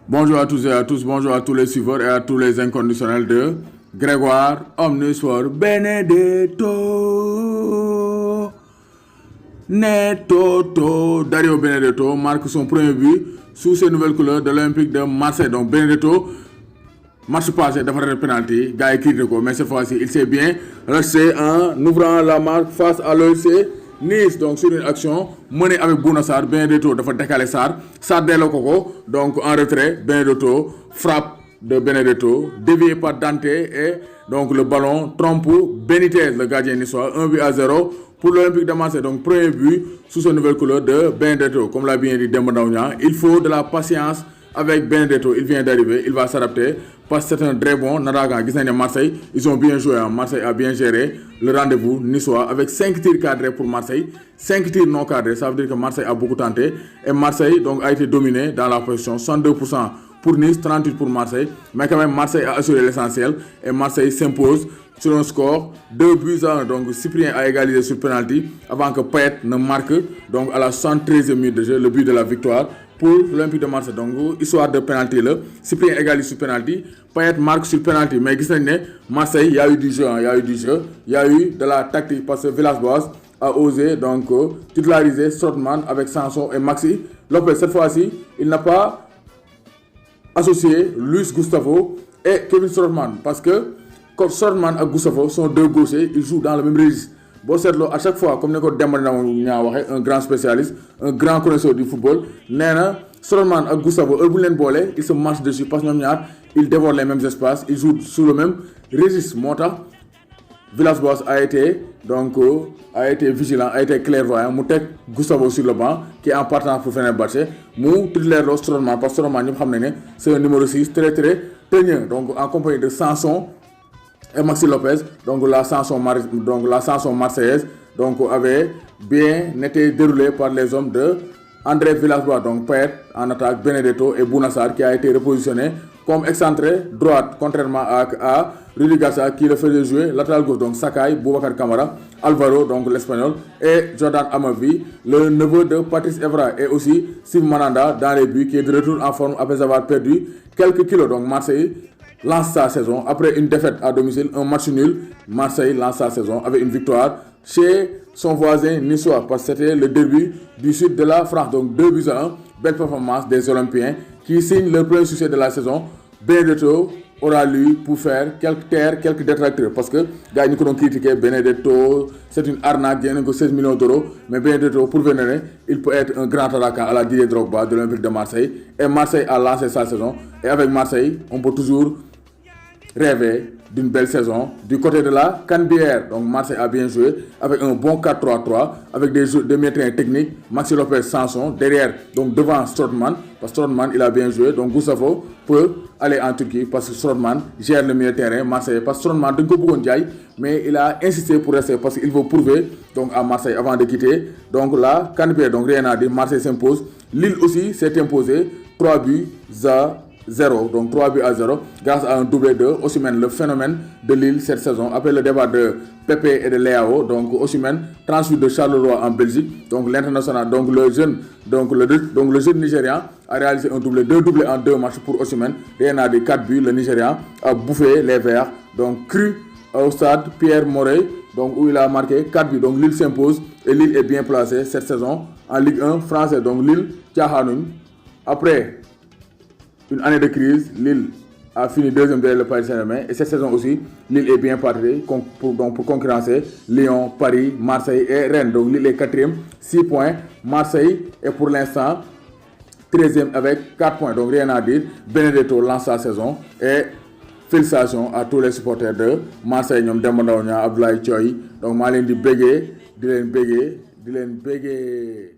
Bonjour à tous et à tous, bonjour à tous les suiveurs et à tous les inconditionnels de Grégoire Omnisport Benedetto. Dario Benedetto marque son premier but sous ses nouvelles couleurs de l'Olympique de Marseille. Donc Benedetto, match passé, il a fait un penalty, gars écrit de quoi, mais cette fois-ci, il s'est bien resté en ouvrant la marque face à l'OLC Nice. Donc sur une action menée avec Bouna Sarr, Benedetto dafa décaler Sarr delloo ko, donc en retrait, Benedetto frappe de Benedetto, dévié par Dante et donc le ballon trompe Benitez, le gardien niçois, 1-0 pour l'Olympique de Marseille. Donc premier but sous sa nouvelle couleur de Benedetto. Comme l'a bien dit Demba Ndaw Niang, il faut de la patience avec Benedetto. Il vient d'arriver, il va s'adapter parce que c'est un très bon attaquant. Marseille, ils ont bien joué. Marseille a bien géré le rendez-vous niçois avec 5 tirs cadrés pour Marseille, 5 tirs non cadrés. Ça veut dire que Marseille a beaucoup tenté et Marseille donc a été dominé dans la position, 62% pour Nice, 38% pour Marseille. Mais quand même, Marseille a assuré l'essentiel et Marseille s'impose sur un score 2-1. Donc Cyprien a égalisé sur penalty avant que Payet ne marque donc à la 113e minute de jeu le but de la victoire pour l'Olympique de Marseille. Donc histoire de penalty là, Cyprien égalise sur penalty, Payet marque sur penalty. Mais Marseille, il y a eu du jeu, il y a eu de la tactique parce que Villas-Boas a osé donc titulariser Strootman avec Sanson et Maxi Lopez. Cette fois-ci, il n'a pas associé Luis Gustavo et Kevin Strootman parce que Strootman et Gustavo sont deux gauchers, ils jouent dans le même registre. Bon, c'est à chaque fois, comme nous avons un grand spécialiste, un grand connaisseur du football, Strootman et Gustavo, ils se marchent dessus parce qu'ils dévorent les mêmes espaces, ils jouent sous le même registre. Villas-Boas a été vigilant, a été clairvoyant. Moutek Gustavo sur le banc, qui est en partance pour faire un batché. Mou titulaire Strootman, parce que Strootman, c'est un numéro 6 très teigneux. Donc en compagnie de Sanson et Maxi Lopez, donc la Sanson marseillaise, donc avait bien été déroulée par les hommes de André Villas-Boas. Donc Payet en attaque, Benedetto et Bouna Sarr qui a été repositionné comme excentré droite, contrairement à Rudi Garcia qui le faisait jouer latéral gauche. Donc Sakai, Boubacar Kamara, Alvaro, donc l'espagnol, et Jordan Amavi, le neveu de Patrice Evra, et aussi Steve Mandanda dans les buts, qui est de retour en forme après avoir perdu quelques kilos. Donc Marseille lance sa saison après une défaite à domicile, un match nul. Marseille lance sa saison avec une victoire chez son voisin niçois parce que c'était le début du sud de la France. Donc 2-1, belle performance des Olympiens qui signent le premier succès de la saison. Benedetto aura lu pour faire quelques détracteurs parce que gars nous ont critiqué Benedetto, c'est une arnaque, il y a 16 millions d'euros, mais Benedetto pour venir, il peut être un grand attaquant à la Didier Drogba de l'Olympique de Marseille. Et Marseille a lancé sa saison et avec Marseille, on peut toujours rêver d'une belle saison du côté de la Canebière. Donc Marseille a bien joué avec un bon 4-3-3 avec des milieux techniques, Maxi Lopez, Sanson derrière, donc devant Strootman parce que Strootman il a bien joué. Donc Gustavo peut aller en Turquie parce que Strootman gère le milieu terrain Marseille parce que Strootman d'un coup mais il a insisté pour rester parce qu'il veut prouver donc à Marseille avant de quitter donc la Canebière. Donc rien à dire, Marseille s'impose. Lille aussi s'est imposé 3-0, donc 3-0 grâce à un doublé de Osimhen, le phénomène de Lille cette saison. Après le départ de Pepe et de Leao, donc Osimhen transfert de Charleroi en Belgique, donc l'international, donc le jeune Nigérian a réalisé un doublé, 2 doublés en 2 matchs pour Osimhen. Rien à dire, 4 buts, le Nigérian a bouffé les Verts, donc cru au stade Pierre Morey, donc où il a marqué 4 buts. Donc Lille s'impose et Lille est bien placé cette saison en Ligue 1 française. Donc Lille, Tiahanoun, après une année de crise, Lille a fini deuxième derrière le Paris Saint-Germain. Et cette saison aussi, Lille est bien partie pour concurrencer Lyon, Paris, Marseille et Rennes. Donc Lille est 4e, 6 points. Marseille est pour l'instant 13e avec 4 points. Donc rien à dire. Benedetto lance sa saison. Et félicitations à tous les supporters de Marseille. Nous Demba Ndaw Niang, Abdoulaye Thioye. Donc je vais vous béguer.